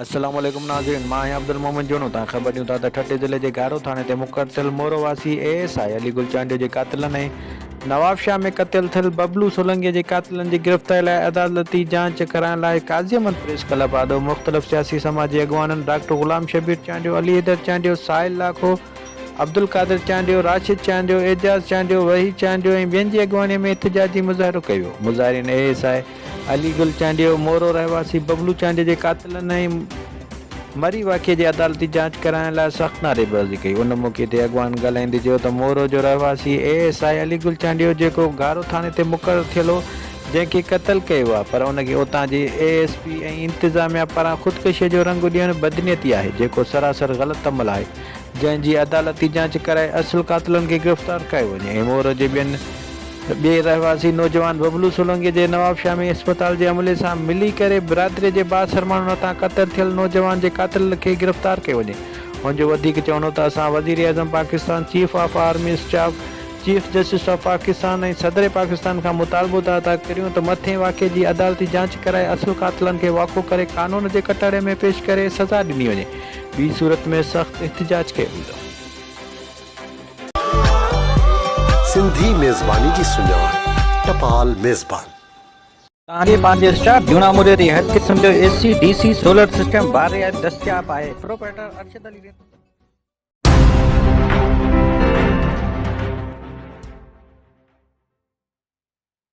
अस्सलाम वालेकुम नाज़रीन, मां आहियां अब्दुल मोमिन जोनो। तव्हां ख़बर ॾियूं था त ठटे ज़िले जे गारो थाणे ते मुक़ररु थियल मोरोवासी ASI अली गुल चांडियो जे क़ातिलनि ऐं नवाबशाह में क़त्ल थियल बबलू सोलंकीअ जे क़ातिलनि जी गिरफ़्तारी लाइ अदालती जांच कराइण लाइ काज़ी अहमद प्रेस क्लब आॾो मुख़्तलिफ़ सियासी समाजी अॻवाननि डॉक्टर ग़ुलाम शबीर चांडियो, अली हैदर चांडियो, साहिल लाखो, अब्दुल कादिर चांडियो, राशिद चांडियो, एजाज़ चांडियो, वही चांडियो ऐं ॿियनि जी अॻवानीअ में एहतिजाजी मुज़ाहिरो कयो। मुज़ाहिरीन ASI अली गुल चांडियो, मोरो रहवासी बबलू चांडियो जे क़ातिलनि ऐं मरी वाक़िए जी अदालती जांच कराइण लाइ सख़्त नारेबाज़ी कई। उन मौक़े ते अॻवान ॻाल्हाईंदे चयो त मोरो जो रहवासी ASI अली गुल चांडियो जेको गारो थाणे ते मुक़ररु थियल हो, जंहिंखे क़त्ल कयो आहे, पर उनखे उतां जे ASP ऐं इंतिज़ामिया पारां ख़ुदकुशीअ जो रंग ॾियणु बदनीयती आहे, जेको सरासर ग़लति अमल आहे, जंहिंजी अदालती जांच कराए असुल क़ातिलनि खे गिरफ़्तार कयो वञे। ऐं मोरो जे ॿिए रहवासी नौजवान बबलू सोलंकीअ जे नवाबशाह में अस्पताल जे अमले सां मिली करे बिरादरीअ जे बासर माण्हुनि हथां क़त्ल थियल नौजवान जे क़ातिल खे गिरफ़्तार कयो वञे। हुनजो वधीक चवणो त असां वज़ीर आज़म Pakistan, chief of army staff, chief justice of Pakistan ऐं सदर पाकिस्तान खां मुतालबो था करियूं त मथे वाक़िए जी अदालती जांच कराए असुल क़ातिलनि खे वाक़ो करे कानून जे कटहरे में पेश करे सज़ा ॾिनी वञे। ॿी सूरत में सख़्त एहतिजाज कयो वेंदो। सिंधी मेज़बानी की सुञाण टपाल मेज़बान। तव्हांजे पंहिंजे स्टाफ जूना मुरियत हर क़िस्म जो AC DC सोलर सिस्टम बारे दस्तियाब आहे। प्रोपराइटर अरशद अली।